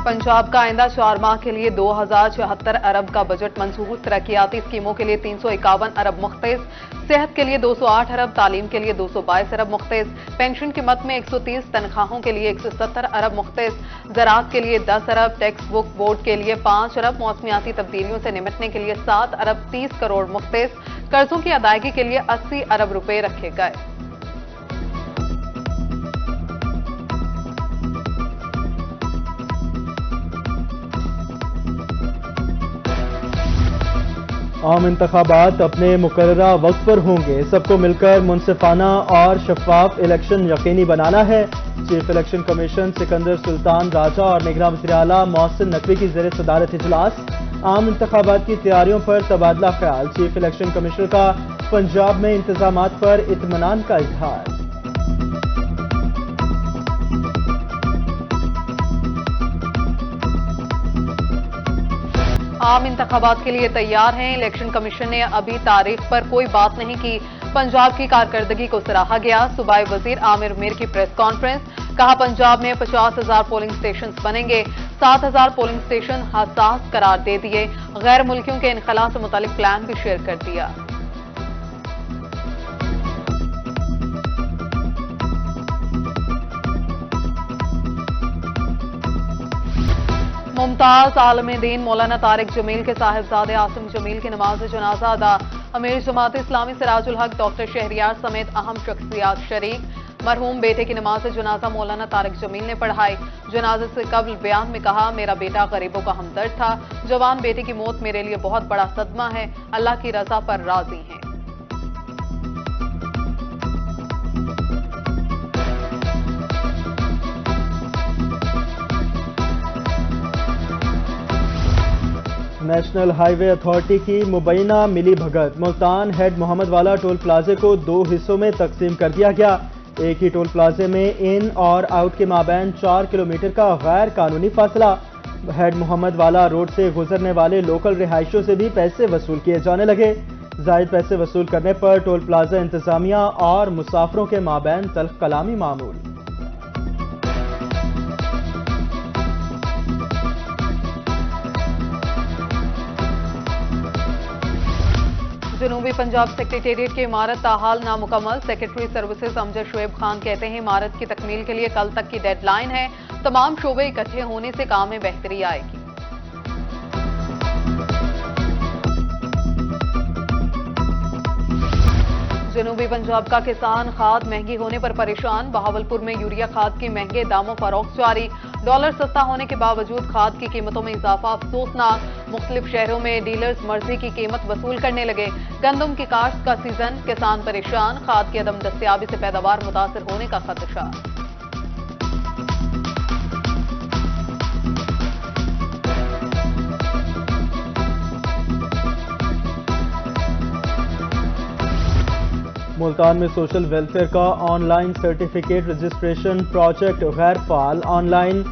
पंजाब का आइंदा 4 माह के लिए 2076 अरब का बजट मंजूर। तरक्याती स्कीमों के लिए 351 अरब मुख्तस, सेहत के लिए 208 अरब, तालीम के लिए 222 अरब मुख्तस, पेंशन की मद में 130, तनख्वाहों के लिए 170 अरब मुख्तस, ज़राअत के लिए 10 अरब, टेक्स्ट बुक बोर्ड के लिए 5 अरब, मौसमियाती तब्दीलियों से निपटने के लिए 7 अरब 30 करोड़ मुख्तस, कर्जों की अदायगी के लिए 80 अरब रुपए रखे गए। आम इंतखाबात अपने मुकर्ररा वक्त पर होंगे। सबको मिलकर मुनसिफाना और शफाफ इलेक्शन यकीनी बनाना है। Chief election commission Sikandar Sultan Raja और निगरान वज़ीर आला मोहसिन नकवी की ज़ेर सदारत इजलास। आम इंतखाबात की तैयारियों पर तबादला ख्याल। चीफ इलेक्शन कमिश्नर का पंजाब में इंतजामात पर इत्मीनान का इजहार। आम इंतखाबात के लिए तैयार हैं। इलेक्शन कमीशन ने अभी तारीख पर कोई बात नहीं की। पंजाब की कारकर्दगी को सराहा गया। सूबाई वजीर आमिर मीर की प्रेस कॉन्फ्रेंस। कहा पंजाब में 50,000 पोलिंग स्टेशन बनेंगे। 7,000 पोलिंग स्टेशन हसास करार दे दिए। गैर मुल्कियों के इनखला से मुतालिक प्लान भी शेयर कर दिया। मुमताज आलम दीन मौलाना तारिक जमील के साहिबजादे आसिम जमील की नमाज जनाजा अदा। अमीर जमात इस्लामी सिराजुल हक डॉक्टर शहरियार समेत अहम शख्सियात शरीक। मरहूम बेटे की नमाज जनाजा मौलाना तारिक जमील ने पढ़ाई। जनाजे से कबल बयान में कहा, मेरा बेटा गरीबों का हमदर्द था। जवान बेटे की मौत मेरे लिए बहुत बड़ा सदमा है। अल्लाह की रजा पर राजी हैं। नेशनल हाईवे अथॉरिटी की मुबैना मिली भगत। मुल्तान हेड मोहम्मद वाला टोल प्लाजे को 2 हिस्सों में तकसीम कर दिया गया। एक ही टोल प्लाजे में इन और आउट के माबैन 4 किलोमीटर का गैर कानूनी फासला। हेड मोहम्मद वाला रोड से गुजरने वाले लोकल रिहायशियों से भी पैसे वसूल किए जाने लगे। जायद पैसे वसूल करने पर टोल प्लाजा इंतजामिया और मुसाफिरों के माबैन तल्ख कलामी मामूल। जनूबी पंजाब सेक्रेटेरिएट की इमारत ताहाल नामुकम्मल। सेक्रेटरी सर्विसेज अमजद शुएब खान कहते हैं इमारत की तकमील के लिए कल तक की डेडलाइन है। तमाम शोबे इकट्ठे होने से काम में बेहतरी आएगी। जनूबी पंजाब का किसान खाद महंगी होने पर परेशान। बहावलपुर में यूरिया खाद की महंगे दामों फरोख्त जारी। डॉलर सस्ता होने के बावजूद खाद की कीमतों में इजाफा अफसोसनाक। मुख्तलिफ शहरों में डीलर्स मर्जी की कीमत वसूल करने लगे। गंदम की काश्त का सीजन, किसान परेशान। खाद की अदम दस्तयाबी से पैदावार मुतासर होने का खदशा। मुल्तान में सोशल वेलफेयर का ऑनलाइन सर्टिफिकेट रजिस्ट्रेशन प्रोजेक्ट गैर फाल। ऑनलाइन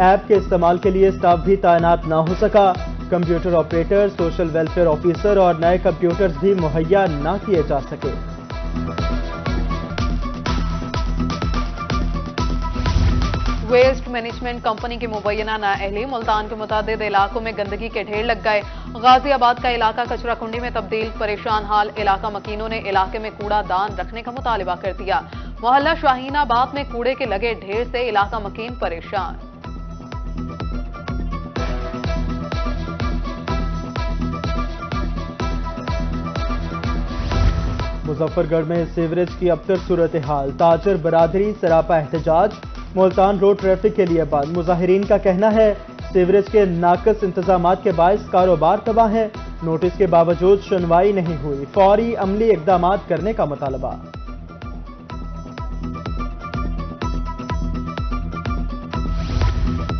ऐप के इस्तेमाल के लिए स्टाफ भी तैनात न हो सका। Computer operator, social welfare officer और नए कंप्यूटर्स भी मुहैया न किए जा सके। वेस्ट मैनेजमेंट कंपनी की मुबैना नाअहली। मुल्तान के मुतादिद इलाकों में गंदगी के ढेर लग गए। गाजियाबाद का इलाका कचरा कुंडी में तब्दील। परेशान हाल इलाका मकीनों ने इलाके में कूड़ा दान रखने का मुतालिबा कर दिया। मोहल्ला शाहीनाबाद में कूड़े के लगे ढेर से इलाका मकीन परेशान। मुजफ्फरगढ़ में सीवरेज की अबतर सूरत हाल। ताजर बरादरी सरापा एहतजाज। मुल्तान रोड ट्रैफिक के लिए बंद। मुजाहिरीन का कहना है सीवरेज के नाकस इंतजामात के बायस कारोबार तबाह है। नोटिस के बावजूद सुनवाई नहीं हुई। फौरी अमली इकदामात करने का मुतालबा।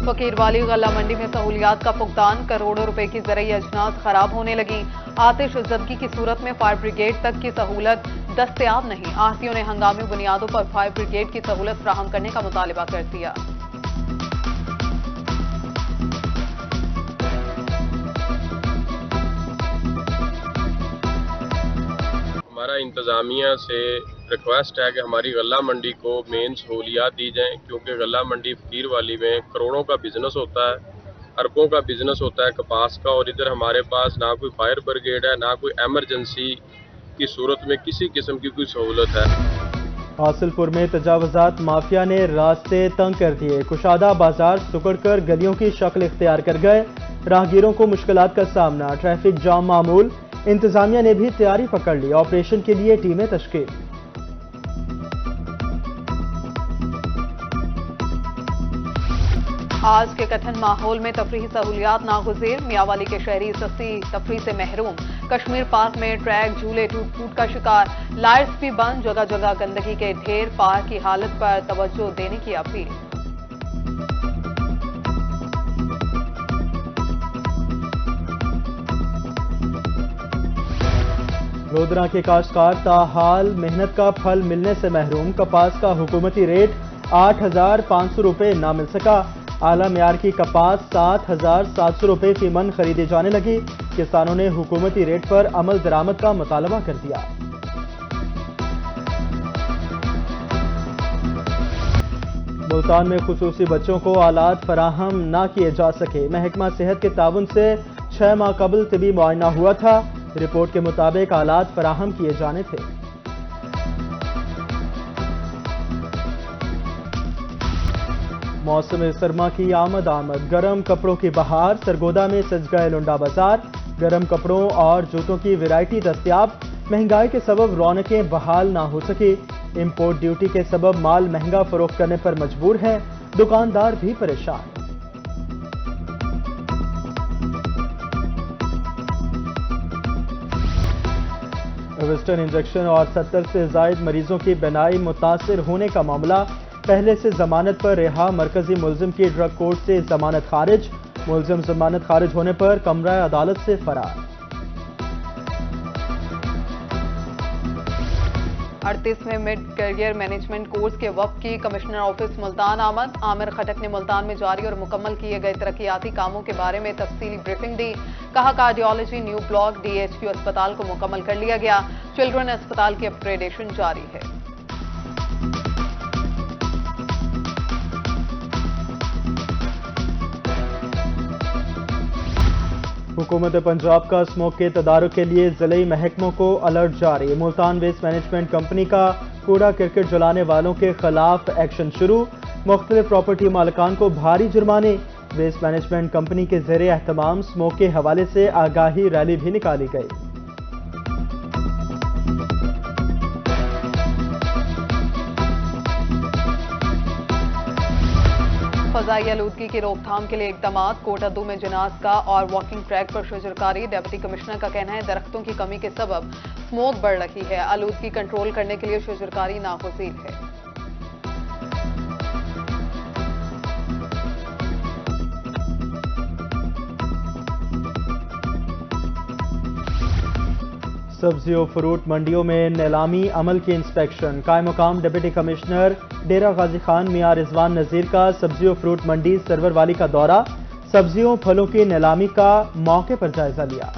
फकीरवाली गल्ला मंडी में सहूलियात का फुकदान। करोड़ों रुपए की ज़रई अजनास खराब होने लगी। आतिश ज़दगी की सूरत में फायर ब्रिगेड तक की सहूलत दस्तयाब नहीं। आहतियों ने हंगामी बुनियादों पर फायर ब्रिगेड की सहूलत फराहम करने का मुतालिबा कर दिया। हमारा इंतज़ामिया से रिक्वेस्ट है कि हमारी गल्ला मंडी को मेन सहूलियात दी जाएं, क्योंकि गल्ला मंडी फकीरवाली में करोड़ों का बिजनेस होता है अरबों का बिजनेस होता है कपास का, और इधर हमारे पास ना कोई फायर ब्रिगेड है, ना कोई एमरजेंसी की सूरत में किसी किस्म की कोई सहूलत है। हासिलपुर में तजावजात माफिया ने रास्ते तंग कर दिए। कुशादा बाजार सुकड़कर गलियों की शक्ल इख्तियार कर गए। राहगीरों को मुश्किलात का सामना, ट्रैफिक जाम मामूल। इंतजामिया ने भी तैयारी पकड़ ली, ऑपरेशन के लिए टीमें तश्कील। आज के कठिन माहौल में तफरीही सहूलियात नागुज़ीर। मियांवाली के शहरी सस्ती तफरीह से महरूम। कश्मीर पार्क में ट्रैक झूले टूट फूट का शिकार। लाइट्स भी बंद, जगह जगह गंदगी के ढेर। पार्क की हालत पर तवज्जो देने की अपील। लोधरा के काश्तकार ताहाल मेहनत का फल मिलने से महरूम। कपास का हुकूमती रेट 8,500 रुपये ना मिल सका। आला मियार की कपास 7,700 रुपये फी मन खरीदी जाने लगी। किसानों ने हुकूमती रेट पर अमल दरामद का मुतालबा कर दिया। मुल्तान में खुसूसी बच्चों को आलात फराहम ना किए जा सके। महकमा सेहत के ताउन से 6 माह कबल तिबी मुआयना हुआ था। रिपोर्ट के मुताबिक आलात फराहम किए जाने थे। मौसम सरमा की आमद। गर्म कपड़ों की बहार। सरगोदा में सज गए लुंडा बाजार। गर्म कपड़ों और जूतों की वैरायटी दस्तयाब। महंगाई के सबब रौनकें बहाल ना हो सकी। इंपोर्ट ड्यूटी के सबब माल महंगा फरोख्त करने पर मजबूर हैं। दुकानदार भी परेशान। वेस्टर्न इंजेक्शन और 70 से जायद मरीजों की बीनाई मुतासिर होने का मामला। पहले से जमानत पर रिहा मरकजी मुलजिम की ड्रग कोर्ट से जमानत खारिज। मुलजिम जमानत खारिज होने पर कमरा अदालत से फरार। 38वें मिड करियर मैनेजमेंट कोर्स के वफ्द की कमिश्नर ऑफिस मुल्तान आमद। आमिर खटक ने मुल्तान में जारी और मुकम्मल किए गए तरक्याती कामों के बारे में तफसीली ब्रीफिंग दी। कहा कार्डियोलॉजी न्यू ब्लॉक DHQ अस्पताल को मुकम्मल कर लिया गया। चिल्ड्रन अस्पताल की अपग्रेडेशन जारी है। हुकूमत पंजाब का स्मोक के तदारुक के लिए ज़िले महकमों को अलर्ट जारी। मुल्तान वेस्ट मैनेजमेंट कंपनी का कूड़ा क्रिकेट जलाने वालों के खिलाफ एक्शन शुरू। मुख्तलिफ प्रॉपर्टी मालिकान को भारी जुर्माने। वेस्ट मैनेजमेंट कंपनी के ज़ेरे एहतमाम स्मोक के हवाले से आगाही रैली भी निकाली गई। फजाई आलूदगी की रोकथाम के लिए इकदाम। कोटादू में जनाज़ का और वॉकिंग ट्रैक पर शजरकारी। डिप्टी कमिश्नर का कहना है दरख्तों की कमी के सबब स्मोक बढ़ रही है। आलूदगी कंट्रोल करने के लिए शजरकारी नागुज़ीर है। सब्जी और फ्रूट मंडियों में नीलामी अमल की इंस्पेक्शन। कायम मुकाम डिप्टी कमिश्नर डेरा गाजी खान मियां रिजवान नजीर का सब्जी और फ्रूट मंडी सरवर वाली का दौरा। सब्जियों फलों की नीलामी का मौके पर जायजा लिया।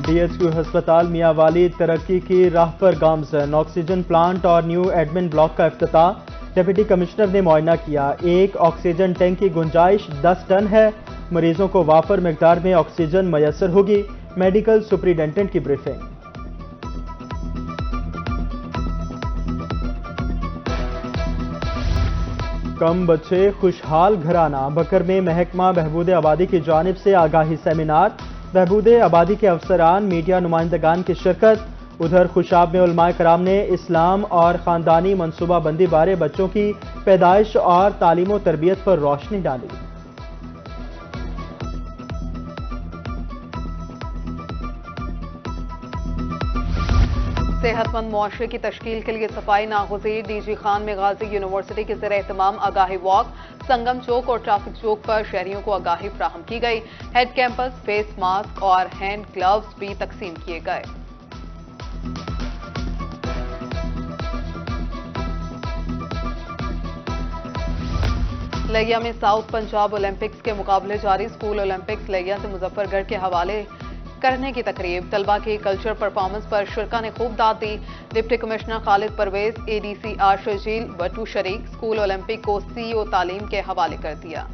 DHQ अस्पताल मियांवाली तरक्की की राह पर गामजन। ऑक्सीजन प्लांट और न्यू एडमिन ब्लॉक का इफ्तिताह। डिप्टी कमिश्नर ने मुआयना किया। एक ऑक्सीजन टैंक की गुंजाइश 10 टन है। मरीजों को वाफर मिकदार में ऑक्सीजन मयसर होगी। मेडिकल सुपरिटेंडेंट की ब्रीफिंग। कम बच्चे खुशहाल घराना। बकर में महकमा बहबूद आबादी की जानिब से आगाही सेमिनार। बहबूद आबादी के अफसरान मीडिया नुमाइंदगान की शिरकत। उधर खुशाब में उलमाए कराम ने इस्लाम और ख़ानदानी मनसूबा बंदी बारे बच्चों की पैदाइश और तालीम व तरबियत पर रोशनी डाली। सेहतमंद मुआशरे की तश्कील के लिए सफाई नागुज़ीर। DG खान में गाजी यूनिवर्सिटी के ज़ेरे एहतमाम आगाही वॉक। संगम चौक और ट्रैफिक चौक पर शहरियों को आगाही फ्राहम की गई। हेड कैंपस फेस मास्क और हैंड ग्लव्स भी तकसीम किए गए। लिया में साउथ पंजाब ओलंपिक्स के मुकाबले जारी। स्कूल ओलंपिक्स लिया से मुजफ्फरगढ़ के हवाले کرنے کی تقریب، طلبہ کی کلچر پرفارمنس پر شرکا نے خوب داد دی۔ Deputy commissioner Khalid Pervez, ADC R Sharjeel Butto شریک، اسکول اولمپک کو CEO تعلیم کے حوالے کر دیا۔